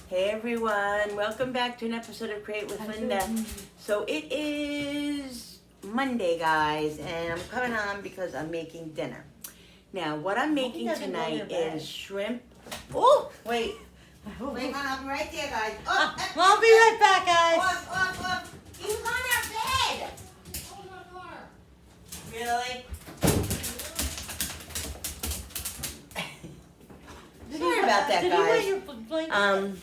Hey everyone, welcome back to an episode of Create with Linda. So it is Monday, guys, and I'm coming on because I'm making dinner. Now, what I'm making tonight is shrimp. Oh, wait. Wait, hon, I'll be right there, guys. I'll be right back, guys. Off. He was on our bed. Really? Sorry about that, Did guys. he wear your blanket?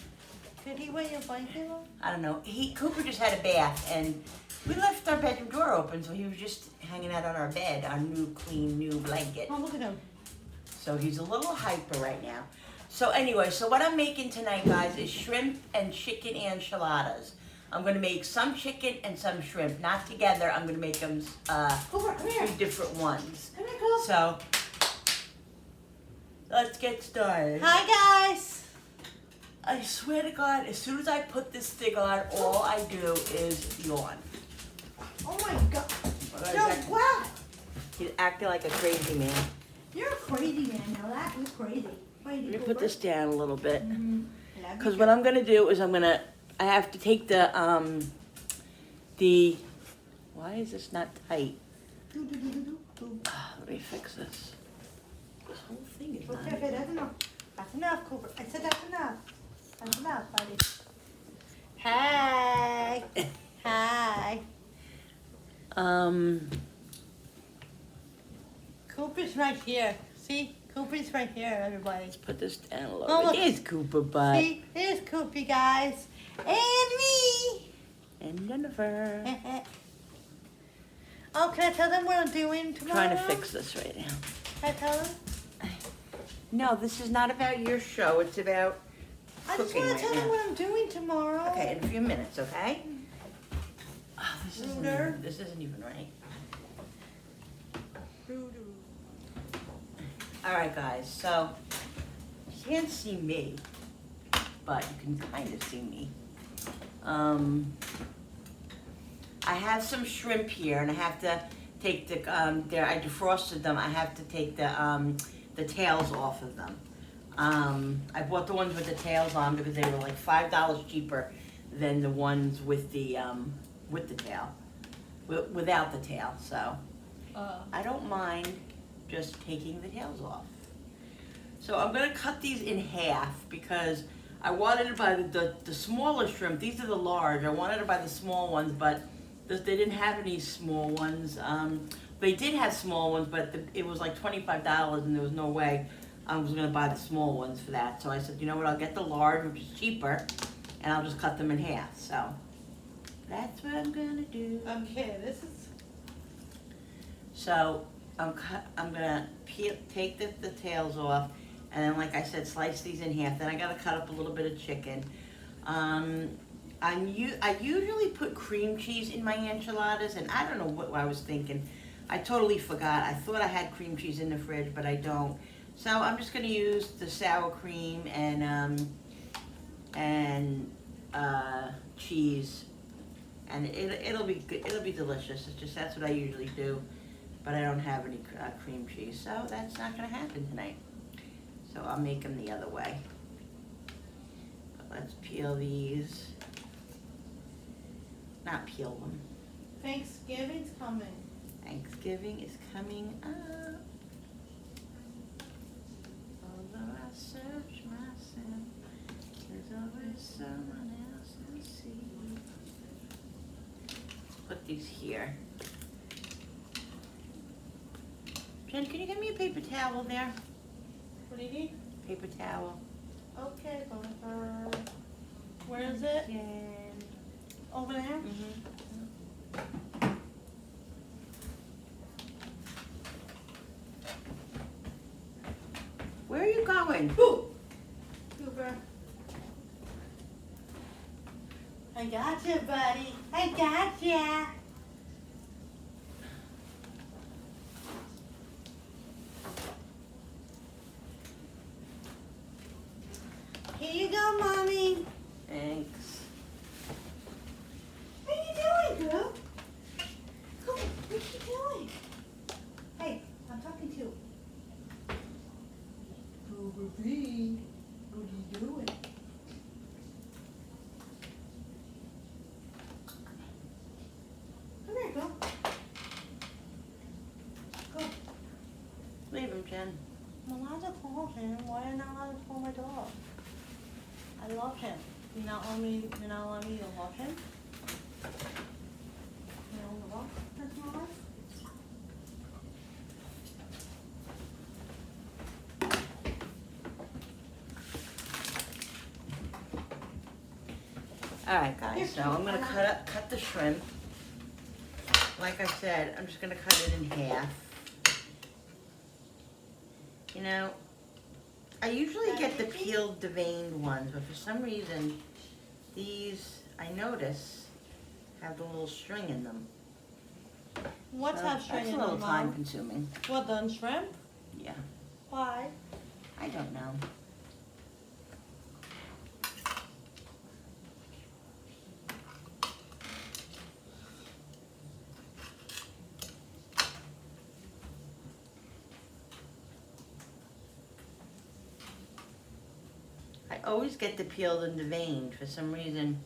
Did he wear your blanket on? I don't know. Cooper just had a bath, and we left our bedroom door open, so he was just hanging out on our bed, our new, clean, new blanket. Oh, look at him. So he's a little hyper right now. So anyway, so what I'm making tonight, guys, is shrimp and chicken enchiladas. I'm going to make some chicken and some shrimp. Not together. I'm going to make them Cooper, come here. 3 different ones. Come here, Cooper. So let's get started. Hi, guys. I swear to God, as soon as I put this thing on, all I do is yawn. Oh, my God. No, what? He's acting like a crazy man. You're a crazy man. Now that is crazy. Let me put this down a little bit. Because Yeah, what I'm going to do is I have to take the, why is this not tight? Let me fix this. This whole thing is not. Okay, that's enough. That's enough, Cooper. I said that's enough. That's enough, buddy. Hi. Hi. Cooper's right here. See? Cooper's right here, everybody. Let's put this down a little Oh, bit. look. There's Cooper, bud. See? There's Coopy, guys. And me. And Jennifer. Oh, can I tell them what I'm doing tomorrow? Trying to fix this right now. Can I tell them? No, this is not about your show. It's about I just cooking want to right tell them now. what I'm doing tomorrow. Okay, in a few minutes, okay? Oh, Ruder. this isn't even right. All right, guys, so you can't see me, but you can kind of see me. I have some shrimp here, and I have to take the, I defrosted them. I have to take the tails off of them. I bought the ones with the tails on because they were like $5 cheaper than the ones with the tail, without the tail, so I don't mind just taking the tails off. So I'm gonna cut these in half because I wanted to buy the smaller shrimp. These are the large. I wanted to buy the small ones, but they didn't have any small ones. They did have small ones, but it was like $25 and there was no way I was gonna buy the small ones for that. So I said, you know what, I'll get the large, which is cheaper, and I'll just cut them in half. So that's what I'm gonna do. Okay, this is... So I'm gonna take the tails off, and then, like I said, slice these in half. Then I gotta cut up a little bit of chicken. I usually put cream cheese in my enchiladas, and I don't know what I was thinking. I totally forgot. I thought I had cream cheese in the fridge, but I don't. So I'm just gonna use the sour cream and cheese, and it'll be good. It'll be delicious. It's just that's what I usually do. But I don't have any cream cheese, so that's not going to happen tonight. So I'll make them the other way. But let's peel these. Not peel them. Thanksgiving's coming. Thanksgiving is coming up. Although I search myself, there's always someone else to see. Let's put these here. Jen, can you give me a paper towel there? What do you need? Paper towel. Okay, Jennifer. Where is it? Jen. Over there? Where are you going? Ooh. Cooper. I got you, buddy. I got ya. Here you go, Mommy. Thanks. What are you doing, girl? Come on, what are you doing? Hey, I'm talking to you. Cooper B. What are you doing? Come here, go. Go. Leave him, Jen. I'm allowed to call him. Why am I not allowed to call my dog? I love him. You're not allowing me to love him? You don't love this mom? Alright guys, so I'm gonna cut the shrimp. Like I said, I'm just gonna cut it in half. You know, I usually get the peeled, deveined ones, but for some reason, these, I notice, have the little string in them. What's So have string in that's a them, little time Mom? consuming. What, the shrimp? Yeah, Why? I don't know. I always get the peeled and deveined for some reason.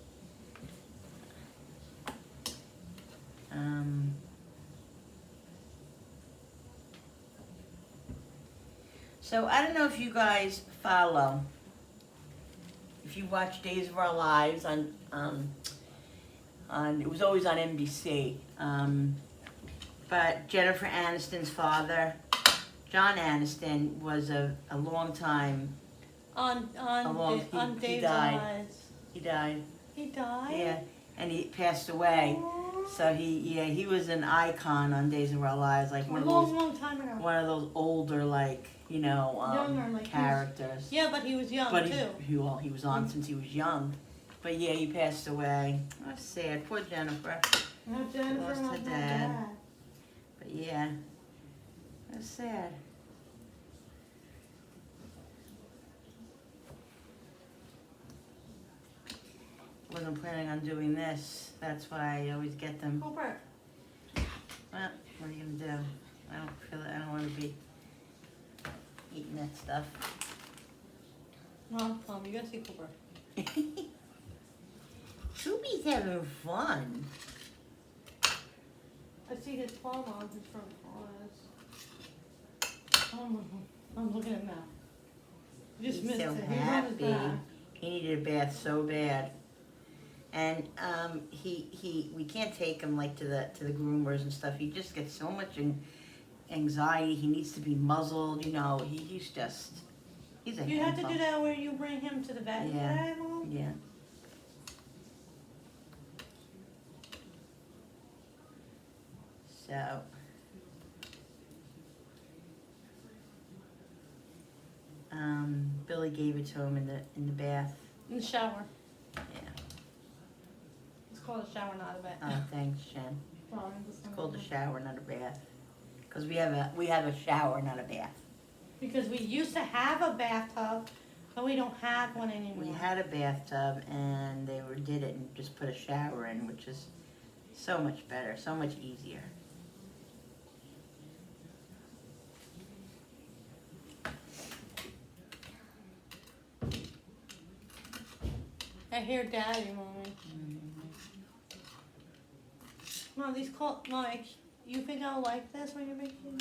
So I don't know if you guys follow, if you watch Days of Our Lives on it was always on NBC. But Jennifer Aniston's father, John Aniston, was a long time. On he Dave's died. Eyes. He died. He died? Yeah, and he passed away. Aww. So he was an icon on Days of Our Lives, like long time ago. one of those older, like, you know, Younger, like characters. Yeah, but he was young But too. he was on since he was young. But yeah, he passed away. That's sad. Poor Jennifer. No, Jennifer Lost her was my dad. dad. But yeah, that's sad. Wasn't planning on doing this. That's why I always get them. Cooper. Well, what are you gonna do? I don't feel it. I don't want to be eating that stuff. Mom, you gotta see Cooper. Toobie's having fun. I see his palm on his front paws. Oh, I'm looking at him now. You just He's missed so it. He's on his happy. back. He needed a bath so bad. And we can't take him like to the groomers and stuff. He just gets so much anxiety. He needs to be muzzled. You know, he's a You have to handful. do that where you bring him to the vet. Yeah. Mom? Yeah. So. Billy gave it to him in the bath. In the shower. Yeah. It's called a shower, not a vet. Oh, thanks, Jen. Sorry, It's called a shower, not a bath. Because we have a shower, not a bath. Because we used to have a bathtub, but we don't have one anymore. We had a bathtub and they did it and just put a shower in, which is so much better, so much easier. I hear Daddy, Mommy. Mom, you think I'll like this when you're making?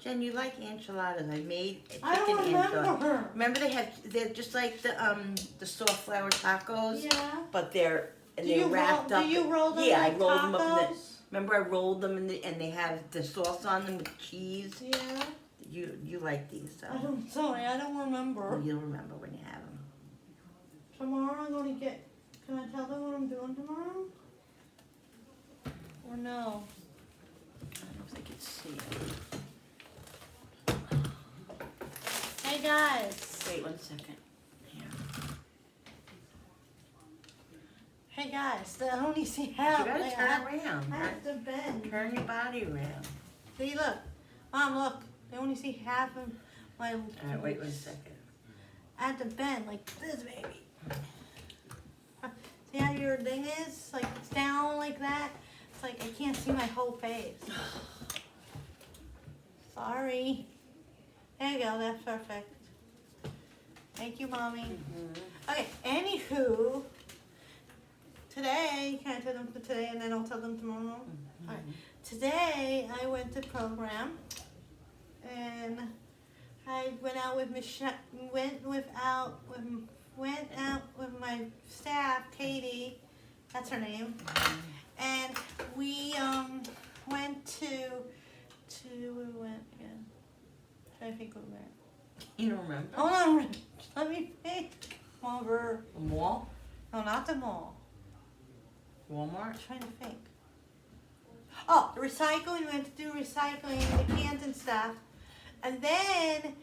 Jen, you like enchiladas? I made a chicken I don't remember. enchilada. Remember they're just like the soft flour tacos, Yeah. but they're Do wrapped up. you roll them Yeah, like I rolled them up in the. tacos? Remember I rolled them and they have the sauce on them with cheese. Yeah. You like these, so I don't remember. you'll remember when you have them. Tomorrow I'm gonna get. Can I tell them what I'm doing tomorrow? Or no? I don't know if they can see it. Hey guys. Wait 1 second. Here. Hey guys. I only see half. You gotta Like, turn I around. have to bend. Turn your body around. See, look. Mom, look. They only see half of my. Alright, wait 1 second. I have to bend like this, baby. See how your thing is? Like it's down like that. It's like I can't see my whole face. Sorry. There you go. That's perfect. Thank you, Mommy. Mm-hmm. Okay, anywho, today, can I tell them for today and then I'll tell them tomorrow? Mm-hmm. Alright. Today, I went to program and I went out with went out with my staff, Katie, that's her name, and we went to we went again. Trying to think where we went. You don't remember? Hold on, let me think. Over. The mall? No, not the mall. Walmart? I'm trying to think. Oh, the recycling. We went to do recycling, the cans and stuff, and then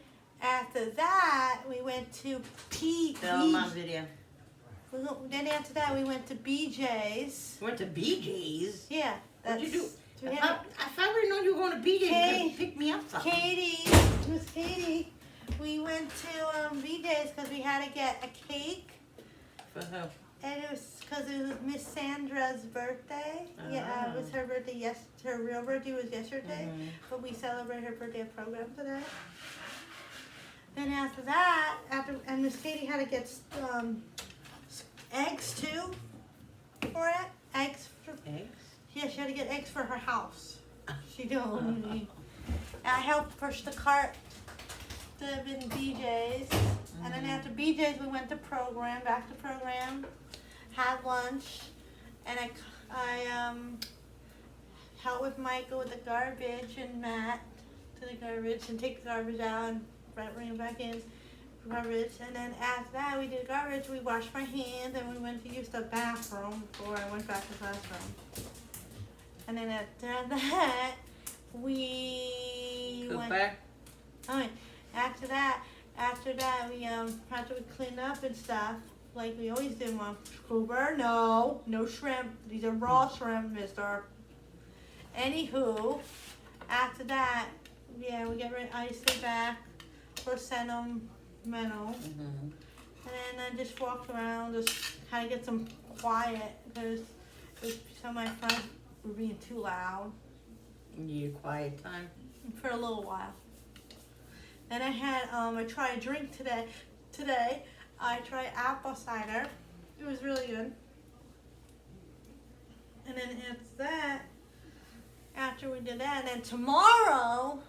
after that we went to Film on video. Then after that we went to BJ's. You went to BJ's? Yeah. What'd you do? We If had I would have known you were going to BJ's, you Kay- could have picked me up something. Katie, Miss Katie, we went to BJ's because we had to get a cake, For who? and it was because it was Miss Sandra's birthday. Yeah, it was her birthday. Yes, her real birthday was yesterday, but we celebrate her birthday at program today. Then after that, and Miss Katie had to get eggs too for it. Eggs. Eggs? Yeah, she had to get eggs for her house. She don't. I helped push the cart to in BJ's, and then after BJ's we went to program, back to program, had lunch, and I helped with Michael with the garbage and Matt to the garbage and take the garbage out and bring it back in garbage, and then after that we did garbage. We washed my hands and we went to use the bathroom before I went back to the classroom. And then after that, we went. Cooper? Oh, after that, we after we cleaned up and stuff, like we always do, Mom. Cooper, no shrimp. These are raw shrimp, Mister. Anywho, after that, yeah, we get ready. I stay back for sentimental, and then I just walked around, just kind of get some quiet because some of my friends were being too loud. You need a quiet time? For a little while. Then I had I tried a drink today. Today I tried apple cider. It was really good. And then after that, after we did that, and then tomorrow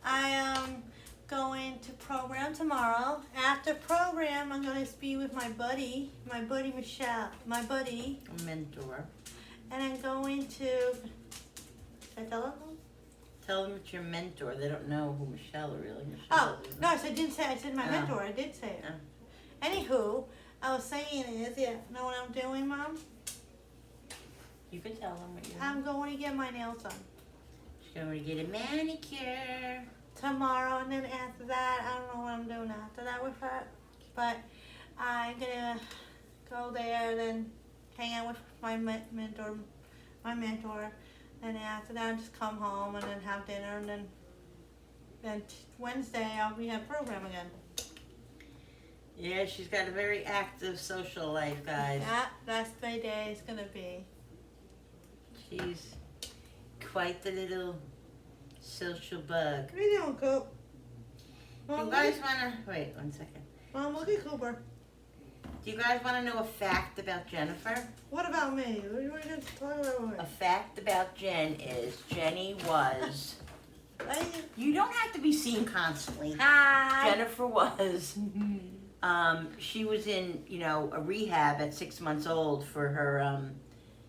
I am going to program tomorrow. After program, I'm going to be with my buddy Michelle, A mentor. and I'm going to. Should I tell them? Tell them it's your mentor. They don't know who Michelle really is. Oh, no, I didn't say. I said my mentor. I did say it. Oh. Anywho, I was saying is, know what I'm doing, Mom? You can tell them what you're doing. I'm going to get my nails done She's going to get a manicure. tomorrow, and then after that, I don't know what I'm doing after that with her. But I'm going to go there, then hang out with my mentor. And after that, I'll just come home and then have dinner, and then Wednesday we have program again. Yeah, she's got a very active social life, guys. That's my day is gonna be. She's quite the little social bug. What are you doing, Coop? Do you guys want to... Wait, 1 second. Mom, look at Cooper. Do you guys want to know a fact about Jennifer? What about me? What are you going to talk about me? A fact about Jen is Jenny was... Hey. You don't have to be seen constantly. Hi. Jennifer was... she was in, a rehab at 6 months old for her...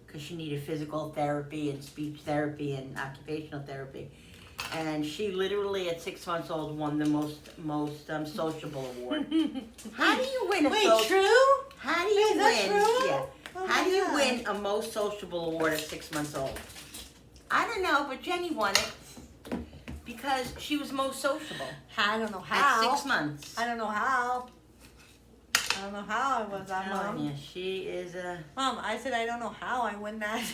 because she needed physical therapy and speech therapy and occupational therapy. And she literally at 6 months old won the most sociable award. How do you win a true? How do you Is that win? true? Yeah. Oh How do my you God. win a most sociable award at 6 months old? I don't know, but Jenny won it because she was most sociable I don't know how. at 6 months. I don't know how. I don't know how I was that, Telling Mom. you, she is a Mom, I said I don't know how I win that.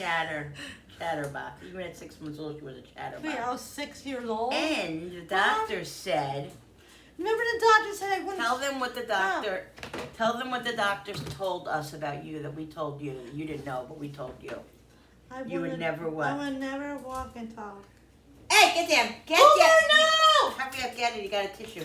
chatterbox. Even at 6 months old, she was a chatterbox. Wait, I was 6 years old. And the doctor said, Remember the doctor said I wouldn't. tell them what the doctors told us about you that we told you. You didn't know, but we told you. You would never what? I would never walk and talk. Hey, get down. Get Oh, down. no! Hurry up, get it. You got a tissue.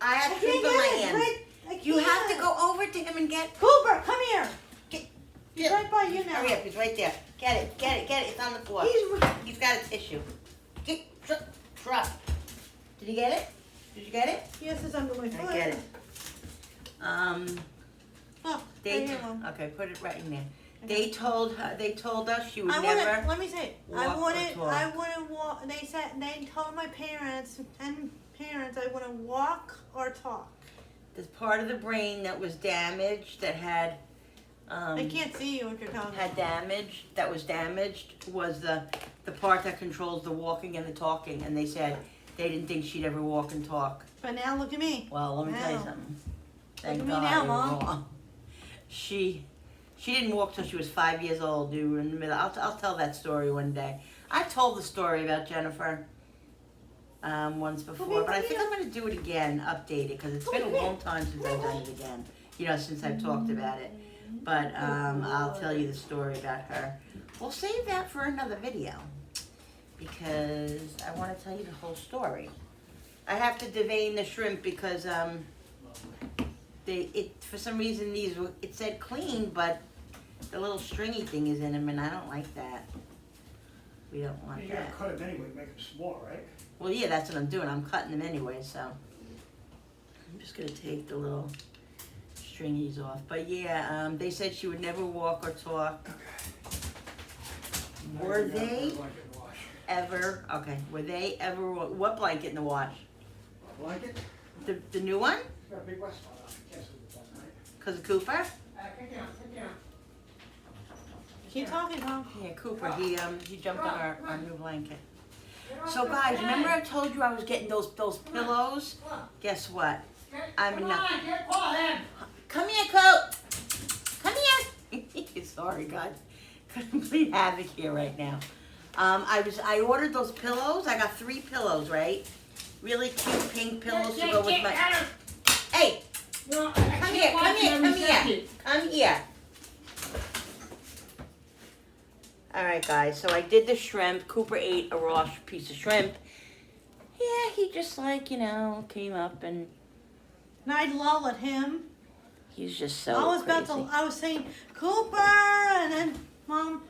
I have I shrimp in can't my get it. hands. Right, I You have to can't. go over to him and get. Cooper, come here. Get He's right by you now. Hurry up, he's right there. Get it, get it, get it. It's on the floor. He's got a tissue. Get, drop. Did you get it? Did you get it? Yes, it's under my foot. I get it. Oh, They right here, Mom. okay, put it right in there. Okay. They told us she would I never. wanted, let me say, I walk or wanted, talk. I wouldn't walk, they told my parents I wouldn't walk or talk. There's part of the brain that was damaged that had. They can't see you if you're talking. Had damage that was damaged was the part that controls the walking and the talking, and they said they didn't think she'd ever walk and talk. But now look at me. Well, let me tell you Now. something. Thank at me God now, I was Mom. wrong. She didn't walk till she was 5 years old. We were in the middle. I'll tell that story one day. I told the story about Jennifer once before, but I think I'm going to do it again, update it, because it's been a long time since I've done it again. You know, since I've talked about it. But I'll tell you the story about her. We'll save that for another video because I want to tell you the whole story. I have to devein the shrimp because for some reason it said clean, but the little stringy thing is in them, and I don't like that. We don't want You that. gotta cut them anyway, make them small, right? Well, yeah, that's what I'm doing. I'm cutting them anyway, so I'm just gonna take the little stringies off. But yeah, they said she would never walk or talk. Were they ever? Okay, were they ever? What blanket in the wash? Blanket? The new one? It's got a big west spot on it. Can't sleep with that night. Cause of Cooper? Kick down, kick down. Keep talking, Mom. Yeah, Cooper. He jumped on our new blanket. So guys, remember I told you I was getting those pillows? Guess what? I'm Come not. on, get Paul in. Come here, Coat. Come here. Sorry, guys. Complete havoc here right now. I ordered those pillows. I got 3 pillows, right? Really cute pink pillows to go with my. Hey, come here, come here, come here, come here. All right, guys. So I did the shrimp. Cooper ate a raw piece of shrimp. Yeah, he just came up and. And I'd lull at him. He's just so crazy. I was saying, Cooper, and then Mom.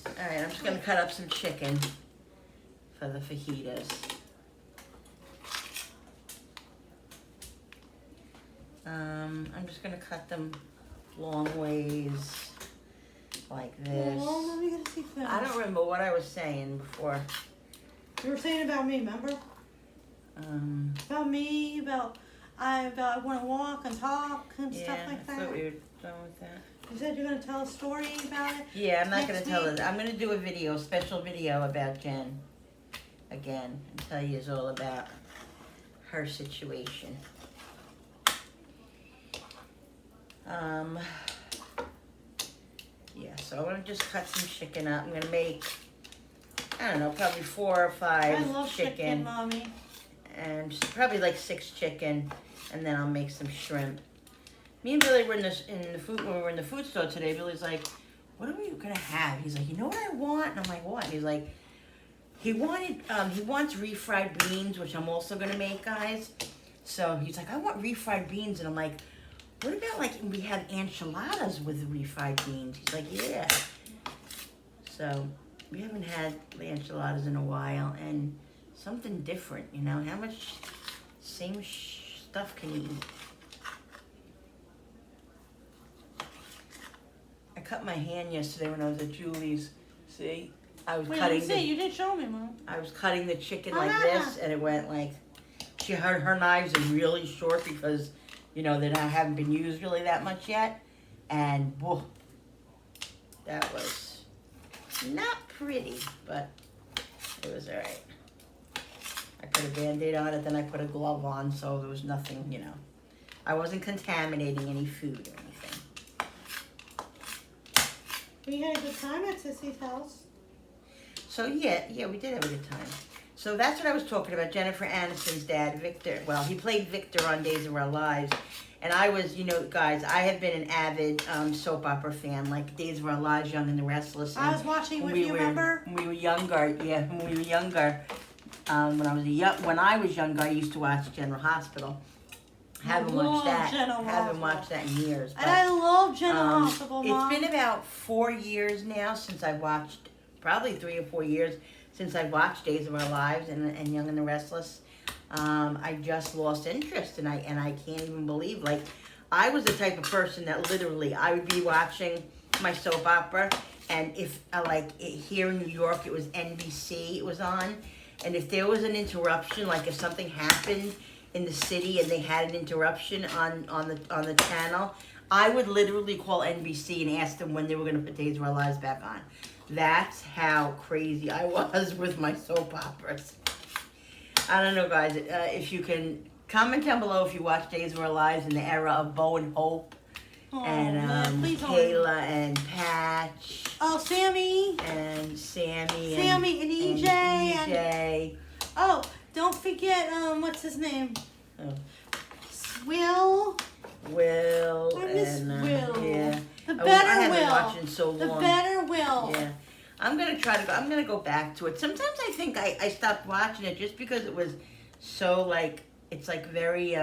All right, I'm just gonna cut up some chicken for the fajitas. I'm just gonna cut them long ways like this. Oh, let me get a seat I don't remember what I was saying before. You were saying about me, remember? About me, I want to walk and talk and stuff like I that. thought we were done with that. You said you're going to tell a story about it? Yeah, I'm not gonna Next tell week? it. I'm gonna do a special video about Jen again, and tell you all about her situation. Yeah, so I'm gonna just cut some chicken up. I'm gonna make, I don't know, probably 4 or 5 I love chicken, Mommy. and just probably like 6 chicken, and then I'll make some shrimp. Me and Billy were when we were in the food store today. Billy's like, "What are we gonna have?" He's like, "You know what I want?" And I'm like, "What?" And he's like, he wants refried beans, which I'm also gonna make, guys. So he's like, "I want refried beans," and I'm like, "What about like we have enchiladas with refried beans?" He's like, "Yeah." So we haven't had the enchiladas in a while, and something different, you know. How much same stuff can you eat? I cut my hand yesterday when I was at Julie's. See, I was Wait, cutting. let me see. You didn't show me, Mom. I was cutting the chicken like this, and it went like. Her knives are really short because, you know, they haven't been used really that much yet, and whoa, that was not pretty, but it was all right. I put a Band-Aid on it, then I put a glove on, so there was nothing, you know. I wasn't contaminating any food or anything. We had a good time at Sissy's house. So yeah, we did have a good time. So that's what I was talking about. Jennifer Aniston's dad, Victor. Well, he played Victor on Days of Our Lives. And I was, you know, guys, I have been an avid soap opera fan, like Days of Our Lives, Young and the Restless. I was watching with you, remember? When we were younger, yeah, when we were younger. When I was younger, I used to watch General Hospital. Haven't love watched that. General Haven't Hospital. watched that in years. And I love General Hospital, Mom. It's been about 4 years now since I watched, probably 3 or 4 years since I watched Days of Our Lives and Young and the Restless. I just lost interest, and I can't even believe, like, I was the type of person that literally I would be watching my soap opera, and if here in New York it was NBC it was on, and if there was an interruption, like if something happened in the city and they had an interruption on the channel, I would literally call NBC and ask them when they were going to put Days of Our Lives back on. That's how crazy I was with my soap operas. I don't know, guys. If you can comment down below if you watch Days of Our Lives in the era of Bo and Hope, and Kayla and Patch. Oh, Sammy. And Sammy. Sammy and EJ. And EJ. Oh, don't forget, what's his name? Oh. Will. I miss Will. Yeah. The I better haven't Will. watched in so long. The better Will. Yeah. I'm gonna go back to it. Sometimes I think I stopped watching it just because it was so like, it's like very,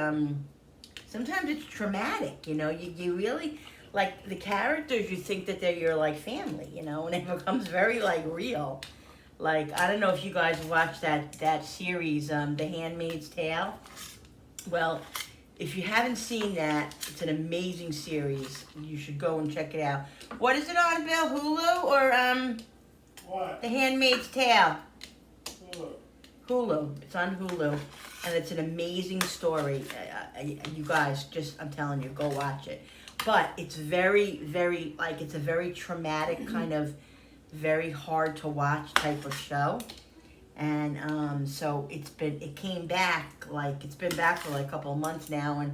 sometimes it's traumatic, you know, you really, like the characters, you think that they're your like family, you know, and it becomes very like real. Like, I don't know if you guys watched that series, The Handmaid's Tale. Well, if you haven't seen that, it's an amazing series. You should go and check it out. What is it on, Bill? Hulu or What? The Handmaid's Tale? Hulu. Hulu. It's on Hulu, and it's an amazing story. You guys, I'm telling you, go watch it. But it's very, very, like, it's a very traumatic kind of, very hard to watch type of show. And so it came back, like, it's been back for like a couple of months now,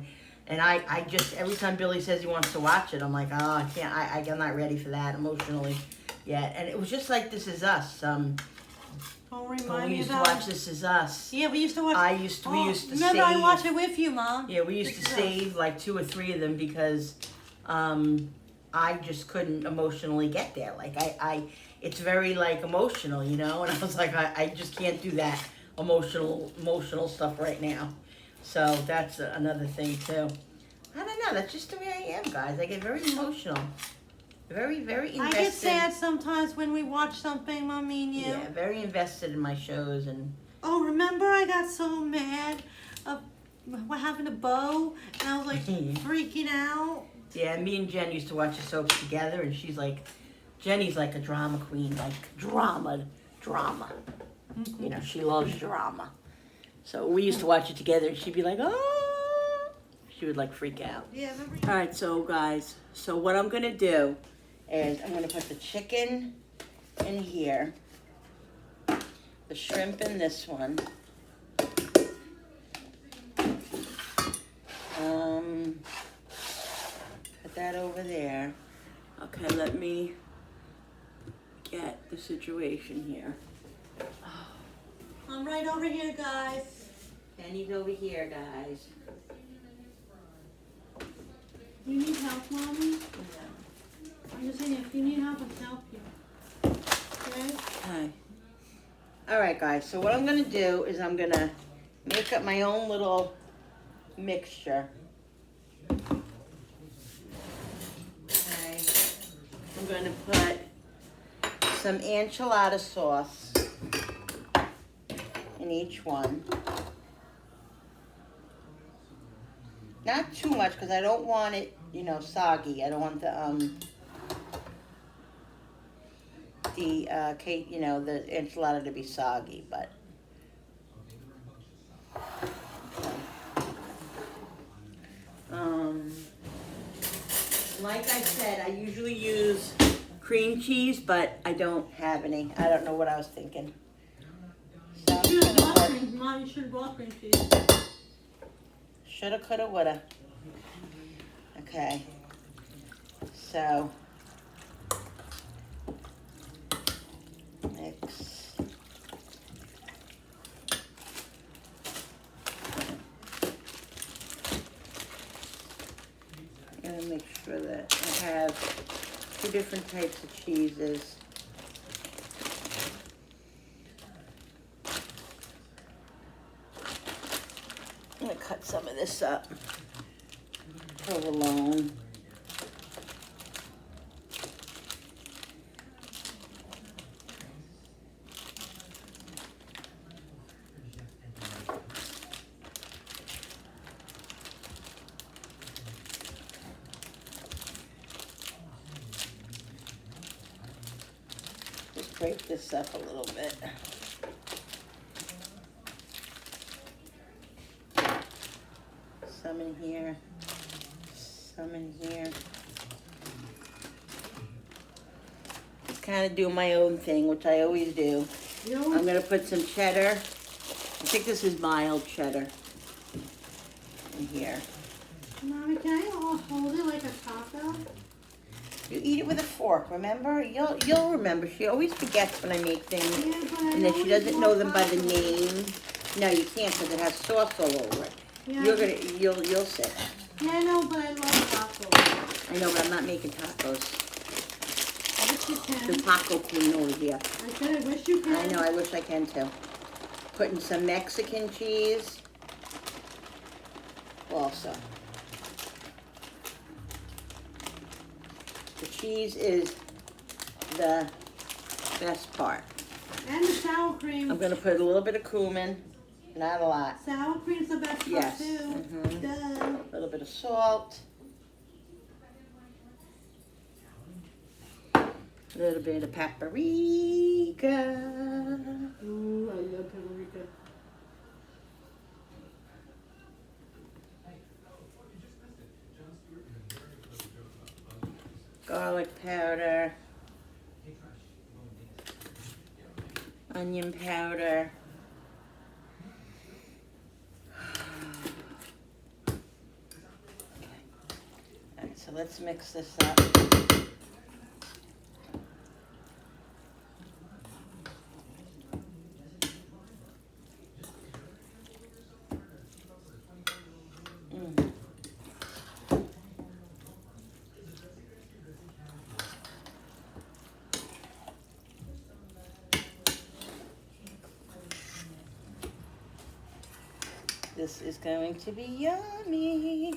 and I just, every time Billy says he wants to watch it, I'm like, oh, I can't, I'm not ready for that emotionally yet. And it was just like This Is Us. Don't remind We me used to about watch This Is Us. Yeah, we used to watch. We used to remember, save. I watched it with you, Mom. Yeah, we used to save like 2 or 3 of them because I just couldn't emotionally get there. Like it's very like emotional, you know. And I was like, I just can't do that emotional stuff right now. So that's another thing too. I don't know. That's just the way I am, guys. I get very emotional. Very, very invested. I get sad sometimes when we watch something, Mommy and you. Yeah, very invested in my shows and. Oh, remember I got so mad of what happened to Bo, and I was like freaking out. Yeah, me and Jen used to watch the soaps together, and she's like, Jenny's like a drama queen, like drama. You know, she loves drama. So we used to watch it together, and she'd be like, oh, she would like freak out. Yeah, remember? All right, so guys, so what I'm gonna do is I'm gonna put the chicken in here, the shrimp in this one. Put that over there. Okay, let me get the situation here. I'm right over here, guys. Penny's over here, guys. You need help, Mommy? I'm just saying, if you need help, I'll help you. Okay? Okay. All right, guys. So what I'm gonna do is I'm gonna make up my own little mixture. Okay. I'm gonna put some enchilada sauce in each one. Not too much because I don't want it, you know, soggy. I don't want the cake, you know, the enchilada to be soggy, but like I said, I usually use cream cheese, but I don't have any. I don't know what I was thinking. So I'm just gonna put, Mom, you should have bought cream cheese. shoulda, coulda, woulda. Okay. So mix. I'm gonna make sure that I have 2 different types of cheeses. I'm gonna cut some of this up. provolone. Just break this up a little bit. Some in here, some in here. Just kind of do my own thing, which I always do. I'm gonna put some cheddar. I think this is mild cheddar in here. Mommy, can I hold it like a taco? You eat it with a fork, remember? You'll remember. She always forgets when I make things, Yeah, but I and then she always doesn't know want them by the tacos. name. No, you can't because it has sauce all over it. Yeah. You'll sit. Yeah, I know, but I love tacos. I know, but I'm not making tacos. I wish you The can. taco queen over here. I said I wish you can. I know, I wish I can too. Putting some Mexican cheese. Also. The cheese is the best part. And the sour cream. I'm gonna put a little bit of cumin, not a lot. Sour cream's the best Yes. part too. Mhm. Duh. A little bit of salt. A little bit of paprika. Ooh, I love paprika. Garlic powder. Onion powder. Alright, so let's mix this up. Mm. This is going to be yummy.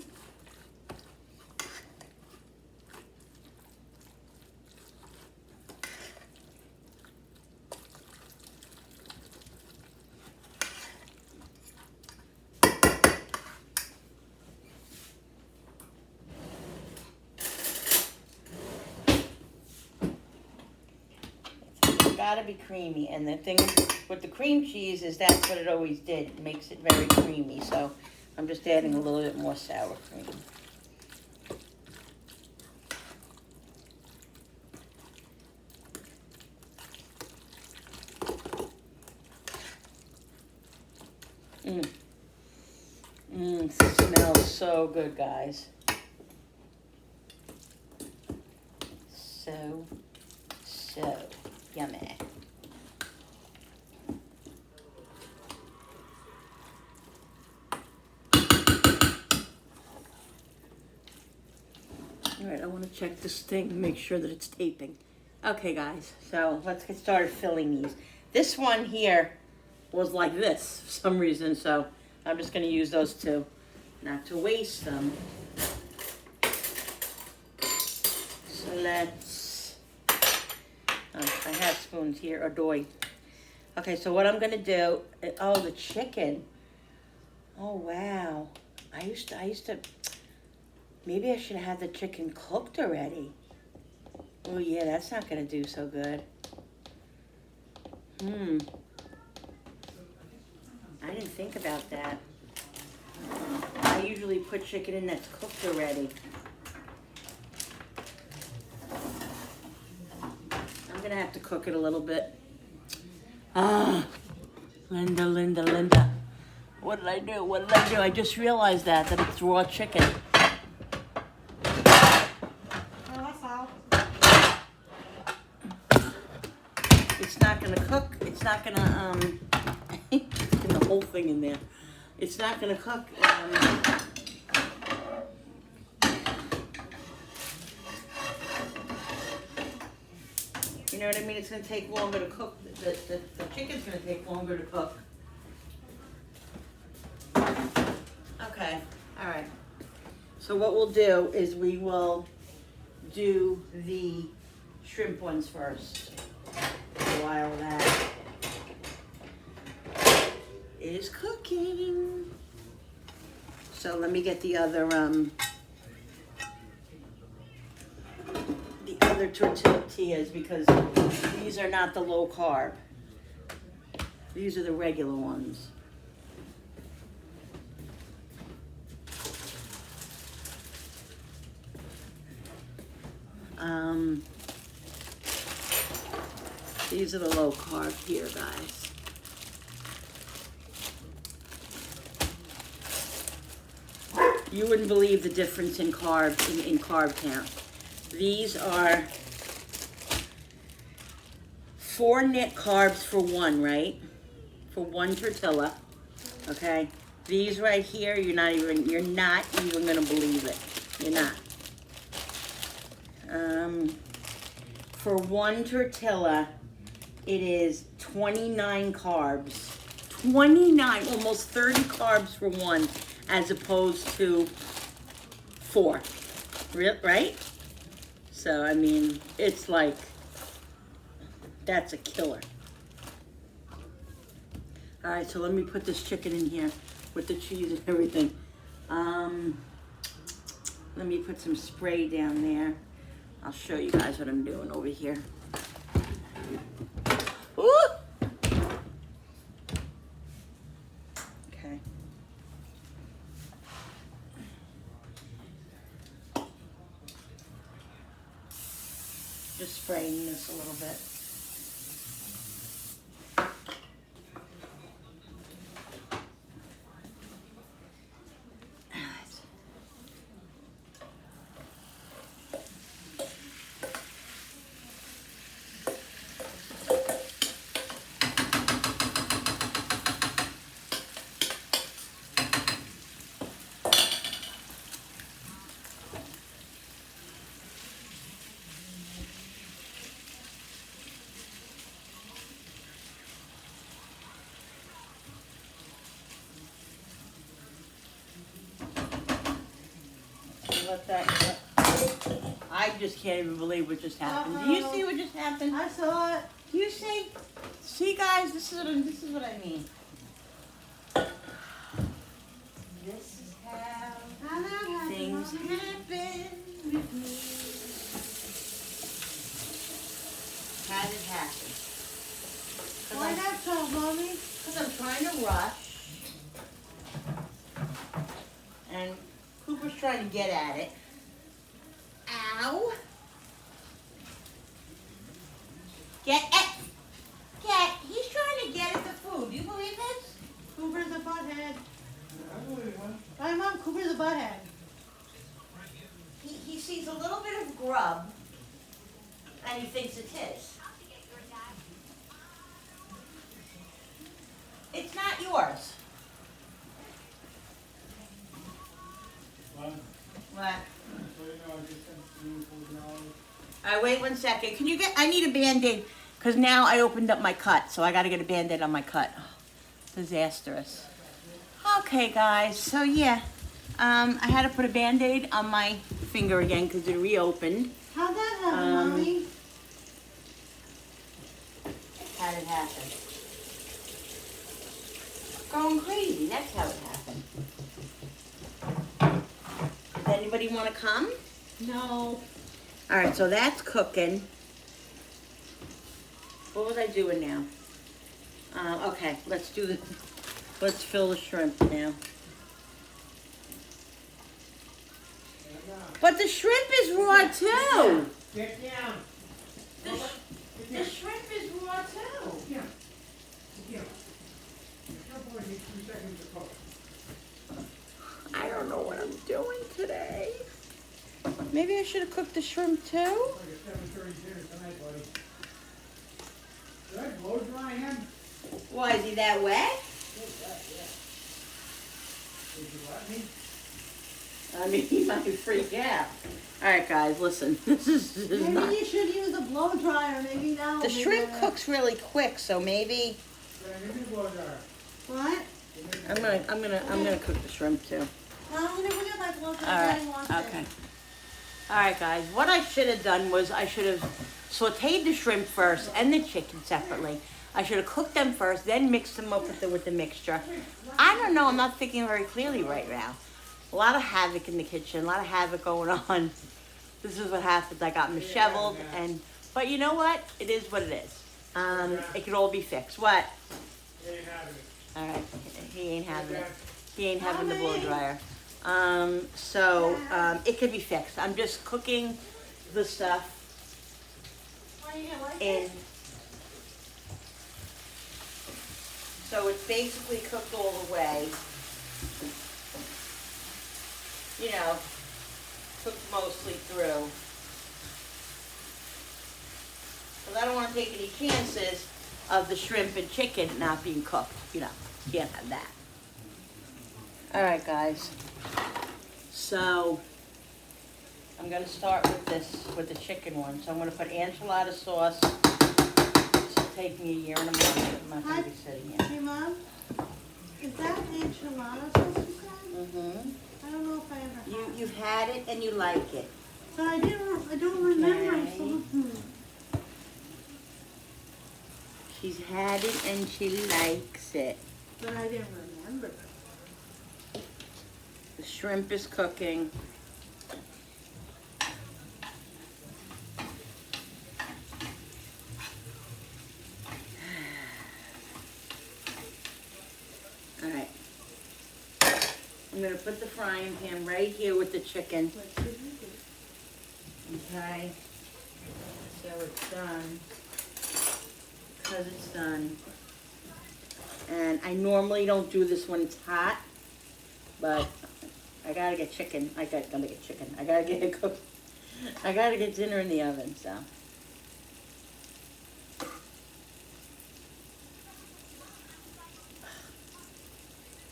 It's gotta be creamy, and the thing with the cream cheese is that's what it always did. It makes it very creamy, so I'm just adding a little bit more sour cream. Smells so good, guys. So yummy. All right, I want to check this thing and make sure that it's taping. Okay, guys, so let's get started filling these. This one here was like this for some reason, so I'm just going to use those two, not to waste them. So let's, I have spoons here, or doy. Okay, so what I'm going to do, oh, the chicken. Oh, wow. I used to, maybe I should have had the chicken cooked already. Oh, yeah, that's not going to do so good. I didn't think about that. I usually put chicken in that's cooked already. I'm gonna have to cook it a little bit. Ah, Linda. What did I do? I just realized that it's raw chicken. Oh, that's all. It's not gonna cook. It's not gonna, get the whole thing in there. It's not gonna cook. You know what I mean? It's gonna take longer to cook. The chicken's gonna take longer to cook. Okay, all right. So what we'll do is we will do the shrimp ones first. While that is cooking. So let me get the other tortillas because these are not the low carb. These are the regular ones. These are the low carb here, guys. You wouldn't believe the difference in carb in carb count. These are 4 net carbs for one, right? For one tortilla. Okay. These right here, you're not even gonna believe it. You're not. For one tortilla, it is 29 carbs. 29, almost 30 carbs for one, as opposed to 4. Right? So, I mean, it's like, that's a killer. All right, so let me put this chicken in here with the cheese and everything. Let me put some spray down there. I'll show you guys what I'm doing over here. Ooh! Okay. Just spraying this a little bit. Let that. I just can't even believe what just happened. Do you see what just happened? I saw it. Do you see? See, guys, this is what I mean. This is how things happen with me. How did it happen? Why not so, Mommy? Because I'm trying to rush. And Cooper's trying to get at it. Ow. Get at. He's trying to get at the food. Do you believe this? Cooper's a butthead. I believe him. My mom, Cooper's a butthead. He sees a little bit of grub and he thinks it's his. It's not yours. Well, What? so you know, I just sent $3 or $4. All right, wait 1 second. Can you I need a Band-Aid because now I opened up my cut, so I got to get a Band-Aid on my cut. Disastrous. Okay, guys, so yeah, I had to put a Band-Aid on my finger again because it reopened. How'd that happen, Mommy? How did it happen? Going crazy, that's how it happened. Does anybody want to come? No. All right, so that's cooking. What was I doing now? Okay, let's fill the shrimp now. But the shrimp is raw too. Get down. The shrimp is raw too. Get down. Get down. Your boy needs 2 seconds to cook. I don't know what I'm doing today. Maybe I should have cooked the shrimp too. Like a 7:30 dinner tonight, buddy. Did I blow dry him? Why, is he that wet? Did you let me? I mean, he might freak out. All right, guys, listen. This is Maybe not. you should use a blow dryer. Maybe now. The shrimp cooks really quick, so maybe Give me the blow dryer. What? I'm gonna cook the shrimp too. Okay. Alright guys, what I should have done was I should have sauteed the shrimp first and the chicken separately. I should have cooked them first, then mixed them up with the mixture. I don't know, I'm not thinking very clearly right now. A lot of havoc in the kitchen, a lot of havoc going on. This is what happens, I got disheveled, but you know what? It is what it is. It could all be fixed. What? Alright, he ain't having it. He ain't having the blow dryer. It could be fixed. I'm just cooking the stuff in. So it's basically cooked all the way. You know, cooked mostly through. Because I don't want to take any chances of the shrimp and chicken not being cooked. You know, can't have that. Alright guys, so I'm going to start with the chicken one. So I'm going to put enchilada sauce. This will take me a year and a month. I'm not going to be sitting here. Hey Mom, is that enchilada sauce you said? Mm-hmm. I don't know if I ever had it. You've had it and you like it. So I don't remember. Okay. So, She's had it and she likes it. But I didn't remember. The shrimp is cooking. Alright. I'm going to put the frying pan right here with the chicken. Okay. So it's done. Because it's done. And I normally don't do this when it's hot. But I gotta get chicken. I gotta get chicken. I gotta get it cooked. I gotta get dinner in the oven, so.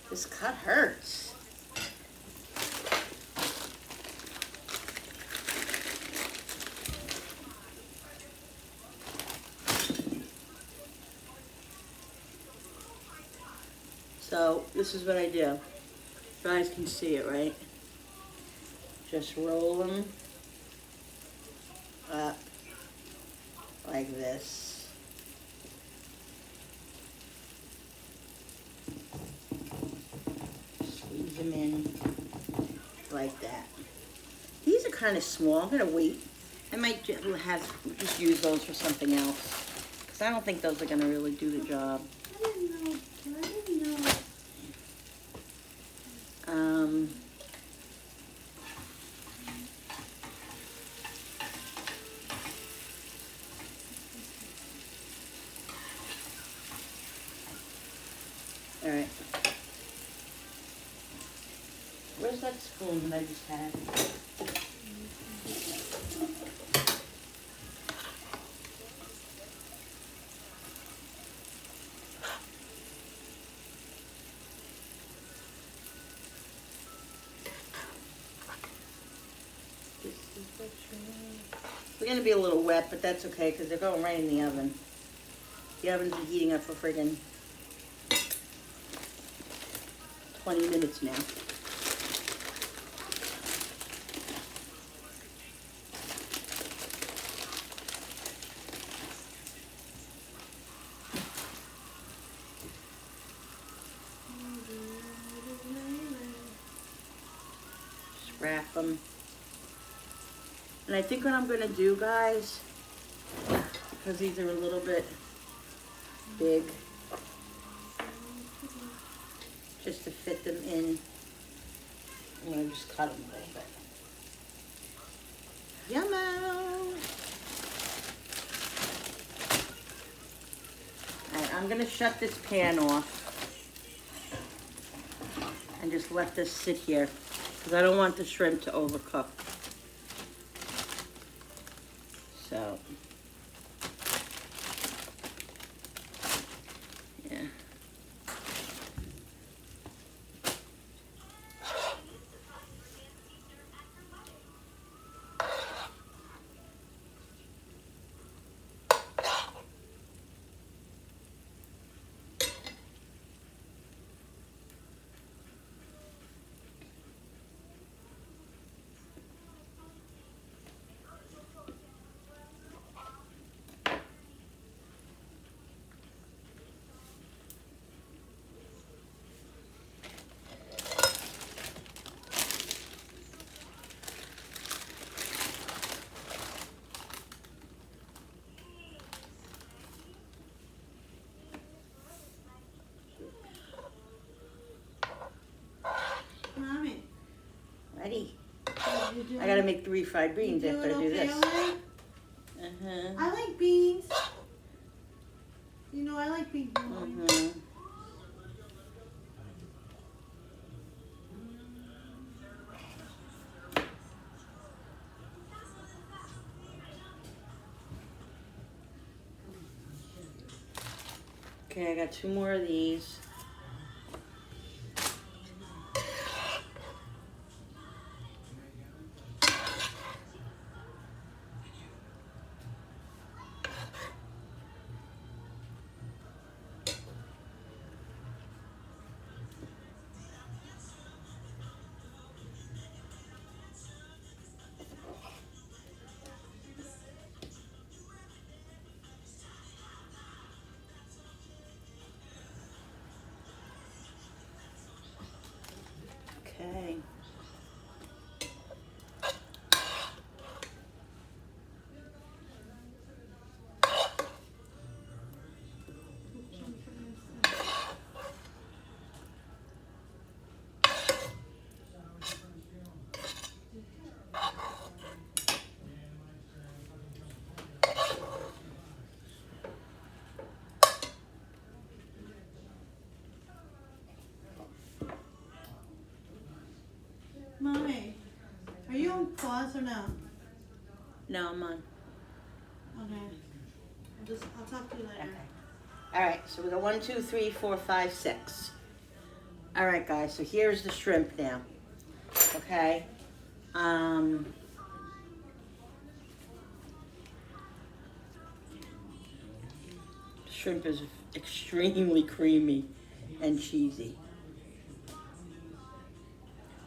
This cut hurts. So this is what I do. You guys can see it, right? Just roll them up like this. Squeeze them in like that. These are kind of small. I'm gonna wait. I might just use those for something else because I don't think those are gonna really do the job. I didn't know. All right. Where's that spoon that I just had? They're gonna be a little wet, but that's okay because they're going right in the oven. The oven's been heating up for friggin' 20 minutes now. Just wrap them. And I think what I'm gonna do, guys, because these are a little bit big, just to fit them in, I'm gonna just cut them a little bit. Yummo! Alright, I'm gonna shut this pan off and just let this sit here because I don't want the shrimp to overcook. So, yeah. You doing, I gotta make the refried you beans doing after I do okay this. over there? Uh-huh. I like beans. You know, I like beans. Mm-hmm. Okay, I got 2 more of these. Okay. Mommy, are you on pause or no? No, I'm on. Okay. I'll talk to you later. Okay. All right, so we got 1, 2, 3, 4, 5, 6. All right, guys, so here's the shrimp now. Okay. Shrimp is extremely creamy and cheesy.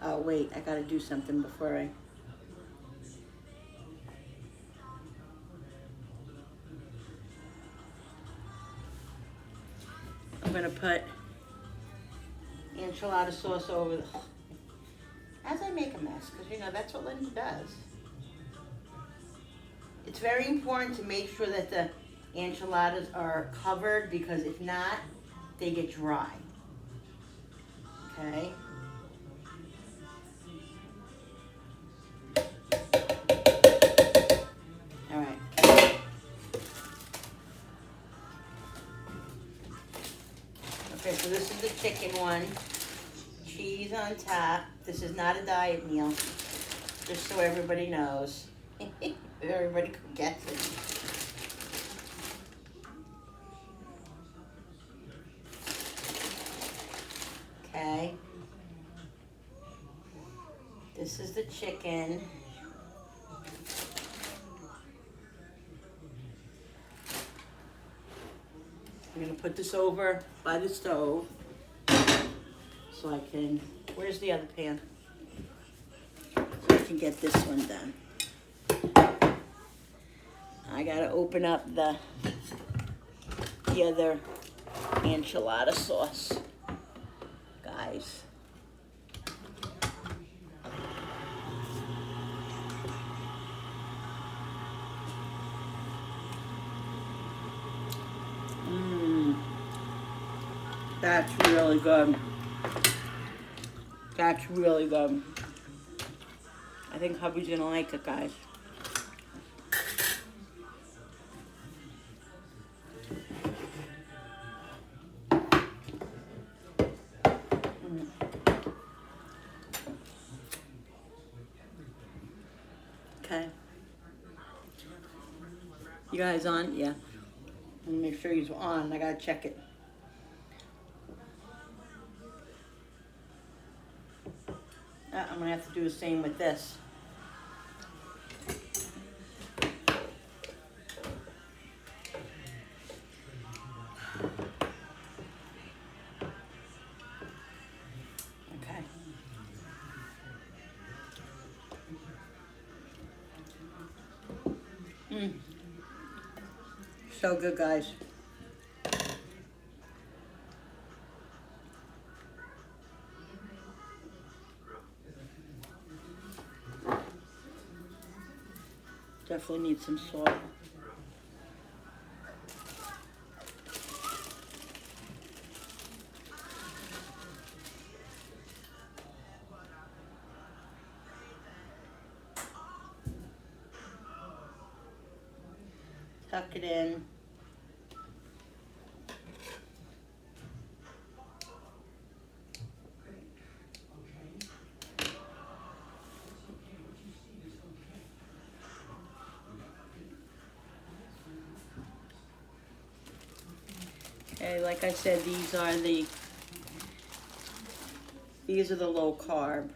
Oh, wait, I gotta do something before I... I'm gonna put enchilada sauce over the... As I make a mess, because you know, that's what Linda does. It's very important to make sure that the enchiladas are covered, because if not, they get dry. Okay? All right. Okay, so this is the chicken one. Cheese on top. This is not a diet meal, just so everybody knows. Everybody gets it. Okay. This is the chicken. I'm gonna put this over by the stove so I can, where's the other pan? So I can get this one done. I gotta open up the other enchilada sauce, guys. That's really good. That's really good. I think hubby's gonna like it, guys. Okay. You guys on? Yeah. Let me make sure he's on. I gotta check it. I'm gonna have to do the same with this. Okay. So good, guys. Definitely need some salt. tuck it in. Okay, like I said, these are the low carb.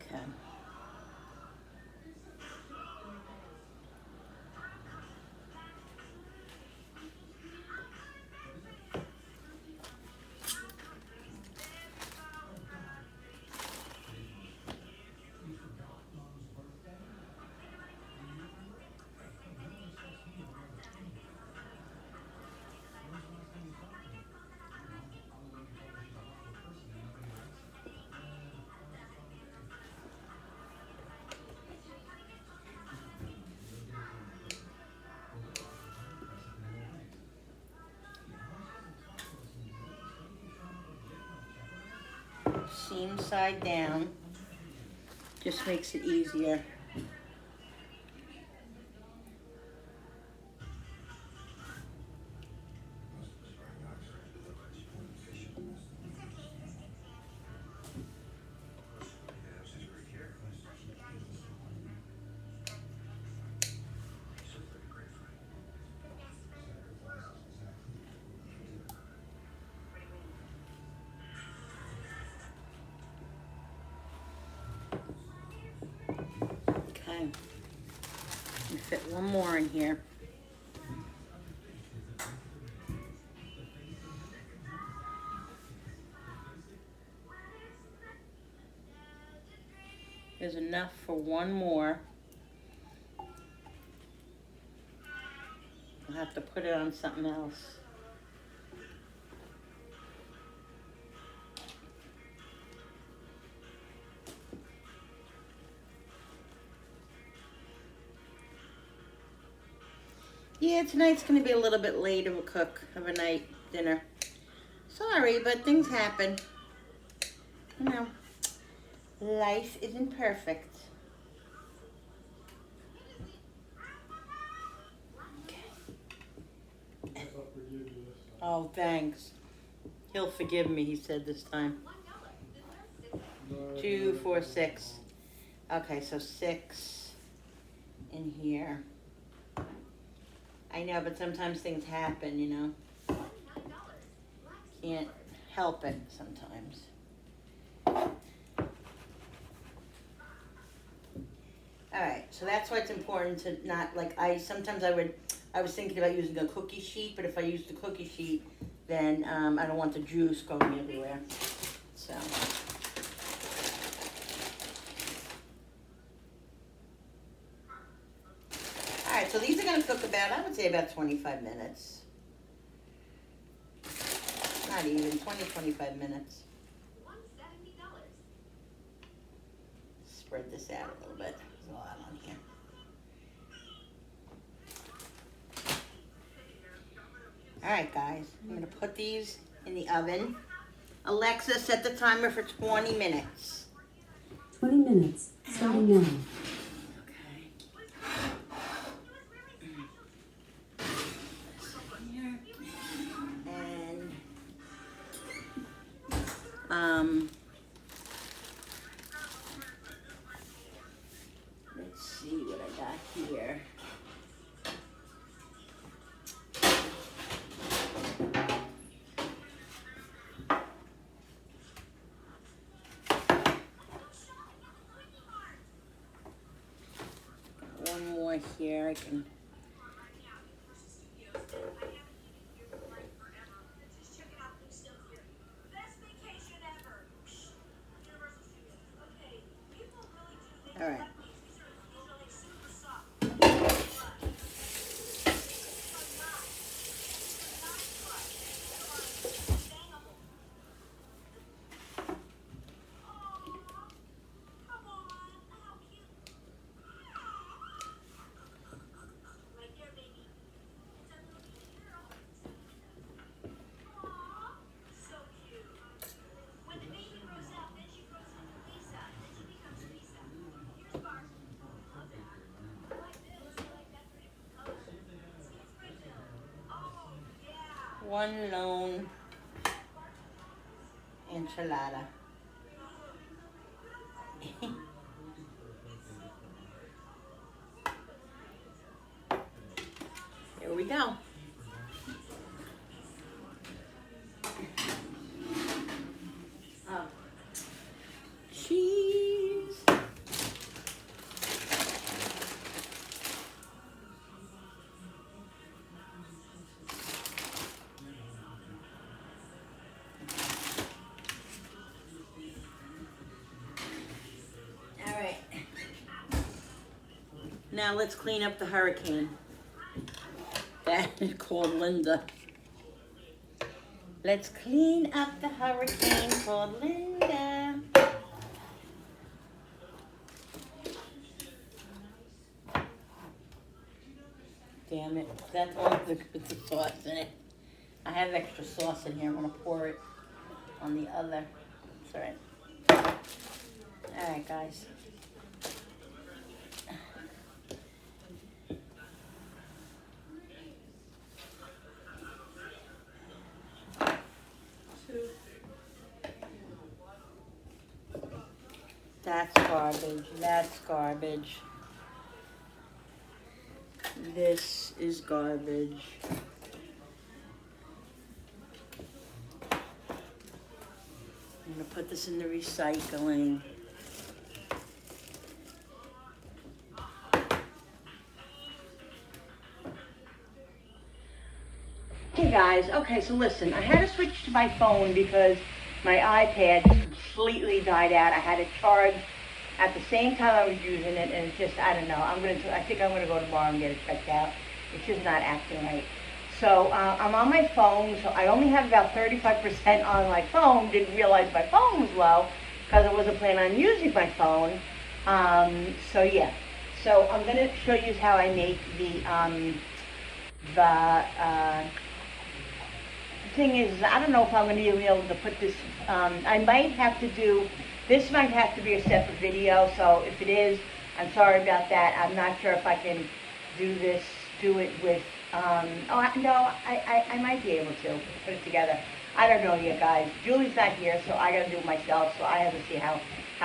Okay. Seam side down. Just makes it easier. Okay. You fit one more in here. There's enough for one more. I'll have to put it on something else. Yeah, tonight's gonna be a little bit late of a night dinner. Sorry, but things happen. You know, life isn't perfect. Okay. Oh, thanks. He'll forgive me, he said this time. 2, 4, 6. Okay, so 6 in here. I know, but sometimes things happen, you know. Can't help it sometimes. Alright, so that's why it's important to not, like, I was thinking about using a cookie sheet, but if I use the cookie sheet, then I don't want the juice going everywhere. So. Alright, so these are going to cook about, I would say about 25 minutes. Not even, 20-25 minutes. Spread this out a little bit. There's a lot on here. Alright guys, I'm going to put these in the oven. Alexa, set the timer for 20 minutes. 20 minutes, starting now. Let's see what I got here. One more here, I can. All right. one lone enchilada. Here we go. Cheese. All right. Now let's clean up the hurricane. That is called Linda. Let's clean up the hurricane called Linda. Damn it, that's all the sauce in it. I have extra sauce in here, I'm gonna pour it on the other. It's all right. All right, guys. That's garbage. That's garbage. This is garbage. I'm gonna put this in the recycling. Hey guys, okay, so listen, I had to switch to my phone because my iPad completely died out. I had it charged at the same time I was using it, and it's just, I don't know. I think I'm gonna go tomorrow and get it checked out. It's just not acting right. So I'm on my phone, so I only have about 35% on my phone. Didn't realize my phone was low because I wasn't planning on using my phone. So yeah, so I'm gonna show you how I make the thing is, I don't know if I'm going to be able to put this, I might have to do, this might have to be a separate video, so if it is, I'm sorry about that. I'm not sure if I can do it with, I might be able to put it together. I don't know yet, guys. Julie's not here, so I got to do it myself, so I have to see how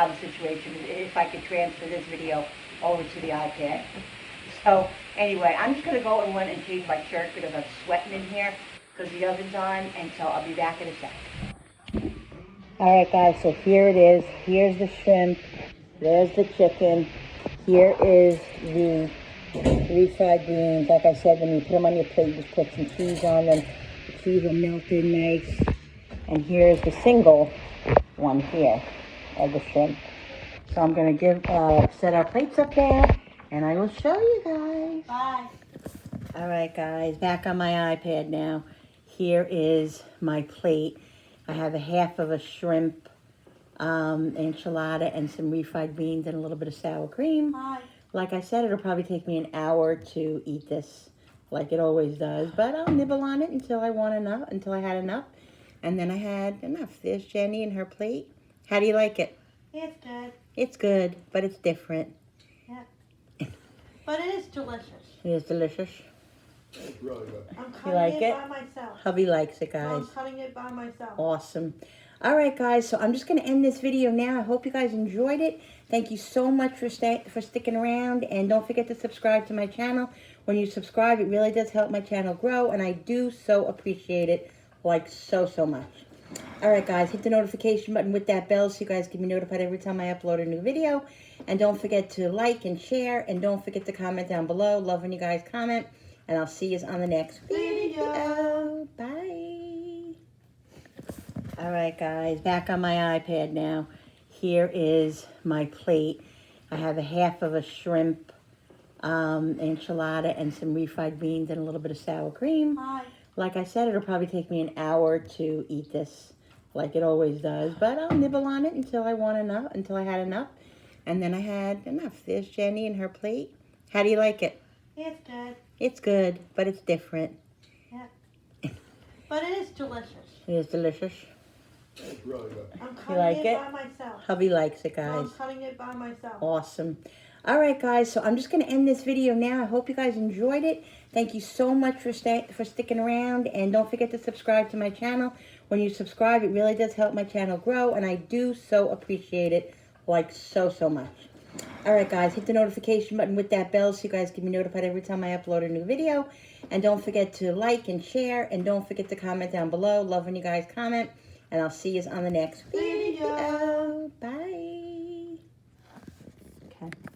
the situation is, if I could transfer this video over to the iPad. So, anyway, I'm just going to go and run and change my shirt because I'm sweating in here because the oven's on, and so I'll be back in a sec. All right, guys, so here it is. Here's the shrimp. There's the chicken. Here is the refried beans. Like I said, when you put them on your plate, just put some cheese on them. The cheese will melt in nice. And here's the single one here of the shrimp. So I'm going to set our plates up there, and I will show you guys. Bye. All right, guys, back on my iPad now. Here is my plate. I have a half of a shrimp enchilada and some refried beans and a little bit of sour cream. Bye. Like I said, it'll probably take me an hour to eat this, like it always does. But I'll nibble on it until I had enough. And then I had enough. There's Jenny and her plate. How do you like it? It's good. It's good, but it's different. Yeah. But it is delicious. It is delicious. It's really good. I'm cutting like it it? by myself. Hubby likes it, guys. I'm cutting it by myself. Awesome. All right, guys, so I'm just going to end this video now. I hope you guys enjoyed it. Thank you so much for sticking around, and don't forget to subscribe to my channel. When you subscribe, it really does help my channel grow, and I do so appreciate it, like so much. All right, guys, hit the notification button with that bell so you guys can be notified every time I upload a new video. And don't forget to like and share, and don't forget to comment down below. Love when you guys comment, and I'll see you on the next video. Bye. All right, guys, back on my iPad now. Here is my plate. I have a half of a shrimp enchilada and some refried beans and a little bit of sour cream. Bye. Like I said, it'll probably take me an hour to eat this, like it always does. But I'll nibble on it until I had enough. And then I had enough. There's Jenny and her plate. How do you like it? It's good. It's good, but it's different. Yeah. But it is delicious. It is delicious. It's really good. I'm cutting like it it? by myself. Hubby likes it, guys. I'm cutting it by myself. Awesome. All right, guys, so I'm just going to end this video now. I hope you guys enjoyed it. Thank you so much for sticking around, and don't forget to subscribe to my channel. When you subscribe, it really does help my channel grow, and I do so appreciate it, like so much. All right, guys, hit the notification button with that bell so you guys can be notified every time I upload a new video. And don't forget to like and share, and don't forget to comment down below. Love when you guys comment, and I'll see you on the next video. Bye. Okay.